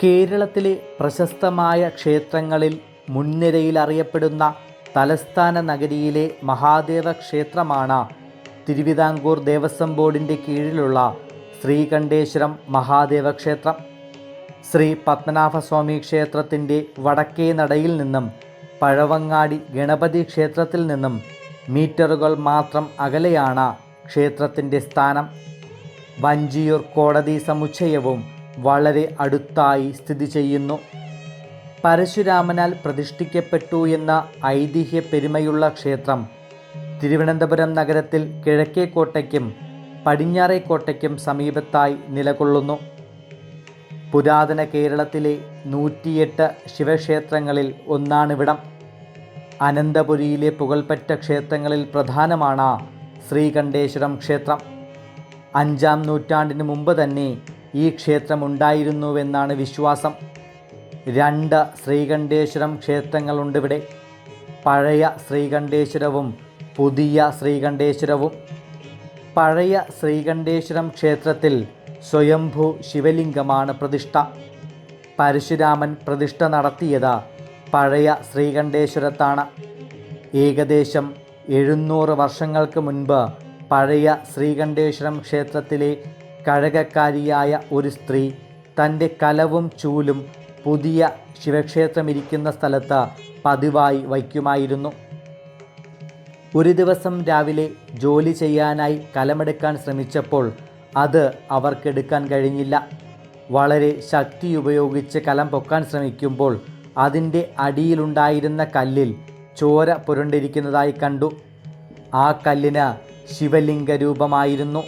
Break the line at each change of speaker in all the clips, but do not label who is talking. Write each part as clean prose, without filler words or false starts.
കേരളത്തിലെ പ്രശസ്തമായ ക്ഷേത്രങ്ങളിൽ മുൻനിരയിൽ അറിയപ്പെടുന്ന തലസ്ഥാന നഗരിയിലെ മഹാദേവ ക്ഷേത്രമാണ് തിരുവിതാംകൂർ ദേവസ്വം ബോർഡിൻ്റെ കീഴിലുള്ള ശ്രീകണ്ഠേശ്വരം മഹാദേവ ക്ഷേത്രം. ശ്രീ പത്മനാഭസ്വാമി ക്ഷേത്രത്തിൻ്റെ വടക്കേ നടയിൽ നിന്നും പഴവങ്ങാടി ഗണപതി ക്ഷേത്രത്തിൽ നിന്നും മീറ്ററുകൾ മാത്രം അകലെയാണ് ക്ഷേത്രത്തിൻ്റെ സ്ഥാനം. വഞ്ചിയൂർ കോടതി സമുച്ചയവും വളരെ അടുത്തായി സ്ഥിതി ചെയ്യുന്നു. പരശുരാമനാൽ പ്രതിഷ്ഠിക്കപ്പെട്ടു എന്ന ഐതിഹ്യ പെരുമയുള്ള ക്ഷേത്രം തിരുവനന്തപുരം നഗരത്തിൽ കിഴക്കേക്കോട്ടയ്ക്കും പടിഞ്ഞാറേക്കോട്ടയ്ക്കും സമീപത്തായി നിലകൊള്ളുന്നു. പുരാതന കേരളത്തിലെ 108 ശിവക്ഷേത്രങ്ങളിൽ ഒന്നാണിവിടം. അനന്തപുരിയിലെ പുകൾപെറ്റ ക്ഷേത്രങ്ങളിൽ പ്രധാനമാണ് ശ്രീകണ്ഠേശ്വരം ക്ഷേത്രം. 5-ാം നൂറ്റാണ്ടിന് മുമ്പ് തന്നെ ഈ ക്ഷേത്രമുണ്ടായിരുന്നുവെന്നാണ് വിശ്വാസം. 2 ശ്രീകണ്ഠേശ്വരം ക്ഷേത്രങ്ങളുണ്ടിവിടെ. പഴയ ശ്രീകണ്ഠേശ്വരവും പുതിയ ശ്രീകണ്ഠേശ്വരവും. പഴയ ശ്രീകണ്ഠേശ്വരം ക്ഷേത്രത്തിൽ സ്വയംഭൂ ശിവലിംഗമാണ് പ്രതിഷ്ഠ. പരശുരാമൻ പ്രതിഷ്ഠ നടത്തിയത് പഴയ ശ്രീകണ്ഠേശ്വരത്താണ്. ഏകദേശം 700 വർഷങ്ങൾക്ക് മുൻപ് പഴയ ശ്രീകണ്ഠേശ്വരം ക്ഷേത്രത്തിലെ കഴകക്കാരിയായ ഒരു സ്ത്രീ തൻ്റെ കലവും ചൂലും പുതിയ ശിവക്ഷേത്രമിരിക്കുന്ന സ്ഥലത്ത് പതിവായി വയ്ക്കുമായിരുന്നു. ഒരു ദിവസം രാവിലെ ജോലി ചെയ്യാനായി കലമെടുക്കാൻ ശ്രമിച്ചപ്പോൾ അത് അവർക്കെടുക്കാൻ കഴിഞ്ഞില്ല. വളരെ ശക്തി ഉപയോഗിച്ച് കലം പൊക്കാൻ ശ്രമിക്കുമ്പോൾ അതിൻ്റെ അടിയിലുണ്ടായിരുന്ന കല്ലിൽ ചോര പുരണ്ടിരിക്കുന്നതായി കണ്ടു. ആ കല്ലിന് ശിവലിംഗ രൂപമായിരുന്നു.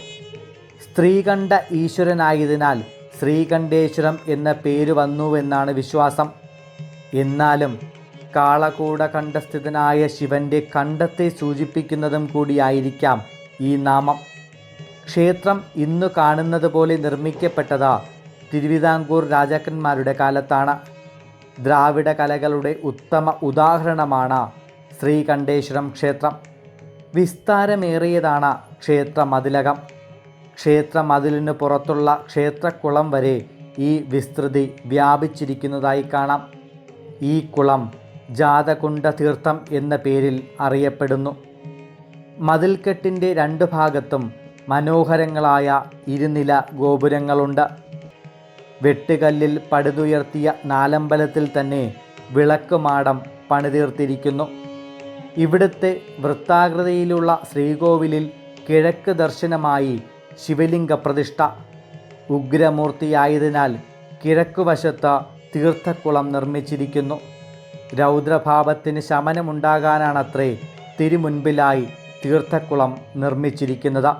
സ്ത്രീകണ്ഠ ഈശ്വരനായതിനാൽ ശ്രീകണ്ഠേശ്വരം എന്ന പേര് വന്നുവെന്നാണ് വിശ്വാസം. എന്നാലും കാളകൂട കണ്ഠസ്ഥിതനായ ശിവൻ്റെ കണ്ഠത്തെ സൂചിപ്പിക്കുന്നതും കൂടിയായിരിക്കാം ഈ നാമം. ക്ഷേത്രം ഇന്നു കാണുന്നത് പോലെ നിർമ്മിക്കപ്പെട്ടത് തിരുവിതാംകൂർ രാജാക്കന്മാരുടെ കാലത്താണ്. ദ്രാവിഡ കലകളുടെ ഉത്തമ ഉദാഹരണമാണ് ശ്രീകണ്ഠേശ്വരം ക്ഷേത്രം. വിസ്താരമേറിയതാണ് ക്ഷേത്ര മതിലകം. ക്ഷേത്ര മതിലിന് പുറത്തുള്ള ക്ഷേത്രക്കുളം വരെ ഈ വിസ്തൃതി വ്യാപിച്ചിരിക്കുന്നതായി കാണാം. ഈ കുളം ജാതകുണ്ഡ തീർത്ഥം എന്ന പേരിൽ അറിയപ്പെടുന്നു. മതിൽക്കെട്ടിൻ്റെ 2 ഭാഗത്തും മനോഹരങ്ങളായ ഇരുനില ഗോപുരങ്ങളുണ്ട്. വെട്ടുകല്ലിൽ പടുതുയർത്തിയ നാലമ്പലത്തിൽ തന്നെ വിളക്കുമാടം പണിതീർത്തിരിക്കുന്നു. ഇവിടുത്തെ വൃത്താകൃതിയിലുള്ള ശ്രീകോവിലിൽ കിഴക്ക് ദർശനമായി ശിവലിംഗ പ്രതിഷ്ഠ. ഉഗ്രമൂർത്തിയായതിനാൽ കിഴക്കുവശത്ത് തീർത്ഥക്കുളം നിർമ്മിച്ചിരിക്കുന്നു. രൗദ്രഭാവത്തിന് ശമനമുണ്ടാകാനാണത്രേ തിരുമുൻപിലായി തീർത്ഥക്കുളം നിർമ്മിച്ചിരിക്കുന്നത്.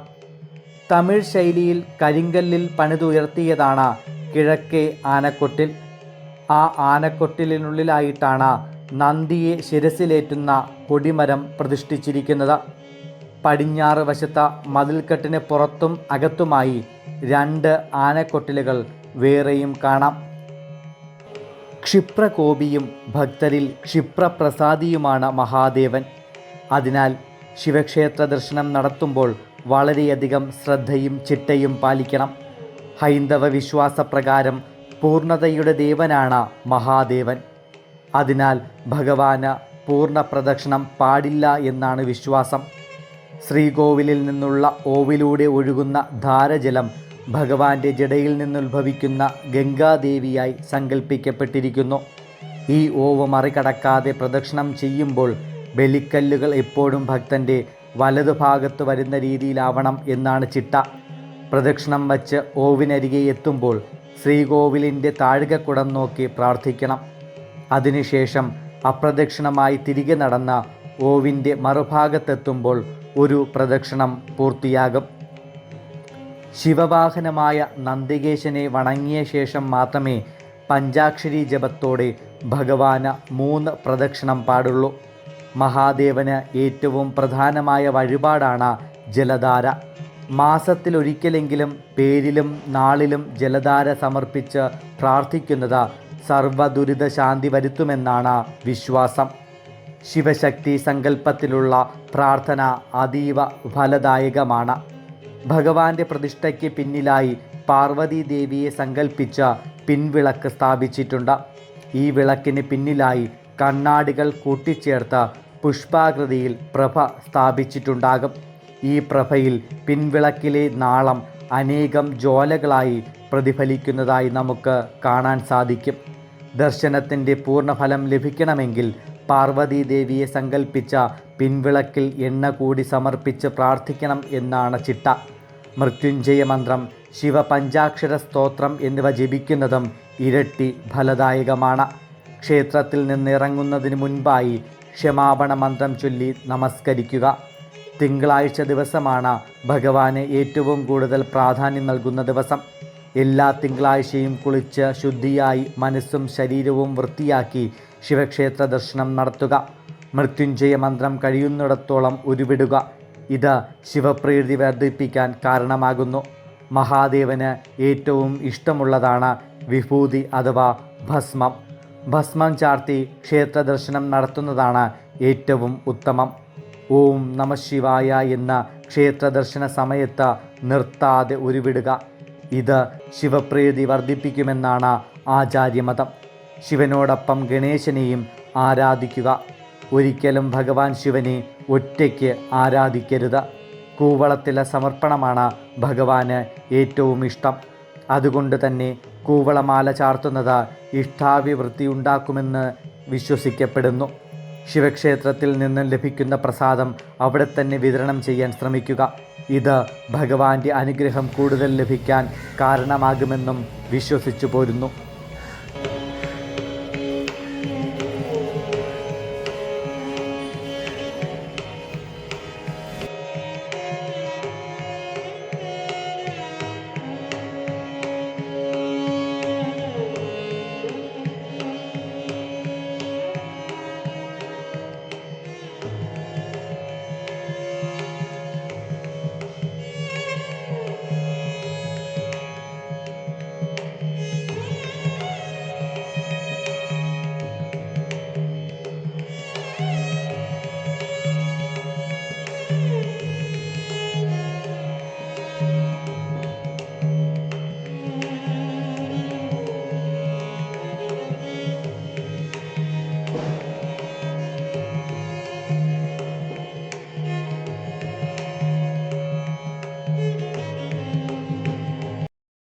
തമിഴ് ശൈലിയിൽ കരിങ്കല്ലിൽ പണിതുയർത്തിയതാണ് കിഴക്കേ ആനക്കൊട്ടിൽ. ആ ആനക്കൊട്ടിലിനുള്ളിലായിട്ടാണ് നന്ദിയെ ശിരസിലേറ്റുന്ന കൊടിമരം പ്രതിഷ്ഠിച്ചിരിക്കുന്നത്. പടിഞ്ഞാറ് വശത്ത് മതിൽക്കെട്ടിന് പുറത്തും അകത്തുമായി 2 ആനക്കൊട്ടിലുകൾ വേറെയും കാണാം. ക്ഷിപ്രകോപിയും ഭക്തരിൽ ക്ഷിപ്രപ്രസാദിയുമാണ് മഹാദേവൻ. അതിനാൽ ശിവക്ഷേത്ര ദർശനം നടത്തുമ്പോൾ വളരെയധികം ശ്രദ്ധയും ചിട്ടയും പാലിക്കണം. ഹൈന്ദവ വിശ്വാസപ്രകാരം പൂർണ്ണതയുടെ ദേവനാണ് മഹാദേവൻ. അതിനാൽ ഭഗവാന് പൂർണ്ണ പ്രദക്ഷിണം പാടില്ല എന്നാണ് വിശ്വാസം. ശ്രീകോവിലിൽ നിന്നുള്ള ഓവിലൂടെ ഒഴുകുന്ന ധാരജലം ഭഗവാന്റെ ജടയിൽ നിന്നുത്ഭവിക്കുന്ന ഗംഗാദേവിയായി സങ്കല്പിക്കപ്പെട്ടിരിക്കുന്നു. ഈ ഓവ് മറികടക്കാതെ പ്രദക്ഷിണം ചെയ്യുമ്പോൾ ബലിക്കല്ലുകൾ എപ്പോഴും ഭക്തൻ്റെ വലതുഭാഗത്ത് വരുന്ന രീതിയിലാവണം എന്നാണ് ചിട്ട. പ്രദക്ഷിണം വച്ച് ഓവിനരികെ എത്തുമ്പോൾ ശ്രീകോവിലിൻ്റെ താഴികക്കുടം നോക്കി പ്രാർത്ഥിക്കണം. അതിനുശേഷം അപ്രദക്ഷിണമായി തിരികെ നടന്ന ഓവിൻ്റെ മറുഭാഗത്തെത്തുമ്പോൾ ഒരു പ്രദക്ഷിണം പൂർത്തിയാകും. ശിവവാഹനമായ നന്ദികേശനെ വണങ്ങിയ ശേഷം മാത്രമേ പഞ്ചാക്ഷരി ജപത്തോടെ ഭഗവാന് 3 പ്രദക്ഷിണം പാടുള്ളൂ. മഹാദേവന് ഏറ്റവും പ്രധാനമായ വഴിപാടാണ് ജലധാര. മാസത്തിലൊരിക്കലെങ്കിലും പേരിലും നാളിലും ജലധാര സമർപ്പിച്ച് പ്രാർത്ഥിക്കുന്നത് സർവ്വദുരിത ശാന്തി വരുത്തുമെന്നാണ് വിശ്വാസം. ശിവശക്തി സങ്കല്പത്തിലുള്ള പ്രാർത്ഥന അതീവ ഫലദായകമാണ്. ഭഗവാന്റെ പ്രതിഷ്ഠയ്ക്ക് പിന്നിലായി പാർവതി ദേവിയെ സങ്കല്പിച്ച് പിൻവിളക്ക് സ്ഥാപിച്ചിട്ടുണ്ട്. ഈ വിളക്കിന് പിന്നിലായി കണ്ണാടികൾ കൂട്ടിച്ചേർത്ത് പുഷ്പാകൃതിയിൽ പ്രഭ സ്ഥാപിച്ചിട്ടുണ്ടാകും. ഈ പ്രഭയിൽ പിൻവിളക്കിലെ നാളം അനേകം ജ്വാലകളായി പ്രതിഫലിക്കുന്നതായി നമുക്ക് കാണാൻ സാധിക്കും. ദർശനത്തിൻ്റെ പൂർണ്ണഫലം ലഭിക്കണമെങ്കിൽ പാർവതി ദേവിയെ സങ്കല്പിച്ച പിൻവിളക്കിൽ എണ്ണ കൂടി സമർപ്പിച്ച് പ്രാർത്ഥിക്കണം എന്നാണ് ചിട്ട. മൃത്യുഞ്ജയ മന്ത്രം, ശിവപഞ്ചാക്ഷര സ്തോത്രം എന്നിവ ജപിക്കുന്നതും ഇരട്ടി ഫലദായകമാണ്. ക്ഷേത്രത്തിൽ നിന്നിറങ്ങുന്നതിന് മുൻപായി ക്ഷമാപണ മന്ത്രം ചൊല്ലി നമസ്കരിക്കുക. തിങ്കളാഴ്ച ദിവസമാണ് ഭഗവാന് ഏറ്റവും കൂടുതൽ പ്രാധാന്യം നൽകുന്ന ദിവസം. എല്ലാ തിങ്കളാഴ്ചയും കുളിച്ച് ശുദ്ധിയായി മനസ്സും ശരീരവും വൃത്തിയാക്കി ശിവക്ഷേത്ര ദർശനം നടത്തുക. മൃത്യുഞ്ജയ മന്ത്രം കഴിയുന്നിടത്തോളം ഉരുവിടുക. ഇത് ശിവപ്രീതി വർദ്ധിപ്പിക്കാൻ കാരണമാകുന്നു. മഹാദേവന് ഏറ്റവും ഇഷ്ടമുള്ളതാണ് വിഭൂതി അഥവാ ഭസ്മം. ഭസ്മം ചാർത്തി ക്ഷേത്ര ദർശനം നടത്തുന്നതാണ് ഏറ്റവും ഉത്തമം. ഓം നമഃശിവായ എന്ന ക്ഷേത്ര ദർശന സമയത്ത് നിർത്താതെ ഉരുവിടുക. ഇത് ശിവപ്രീതി വർദ്ധിപ്പിക്കുമെന്നാണ് ആചാര്യമതം. ശിവനോടൊപ്പം ഗണേശനെയും ആരാധിക്കുക. ഒരിക്കലും ഭഗവാൻ ശിവനെ ഒറ്റയ്ക്ക് ആരാധിക്കരുത്. കൂവളത്തിലെ സമർപ്പണമാണ് ഭഗവാന് ഏറ്റവും ഇഷ്ടം. അതുകൊണ്ട് തന്നെ കൂവളമാല ചാർത്തുന്നത് ഇഷ്ടാഭിവൃദ്ധി ഉണ്ടാക്കുമെന്ന് വിശ്വസിക്കപ്പെടുന്നു. ശിവക്ഷേത്രത്തിൽ നിന്നും ലഭിക്കുന്ന പ്രസാദം അവിടെ തന്നെ വിതരണം ചെയ്യാൻ ശ്രമിക്കുക. ഇത് ഭഗവാന്റെ അനുഗ്രഹം കൂടുതൽ ലഭിക്കാൻ കാരണമാകുമെന്നും വിശ്വസിച്ചു പോരുന്നു.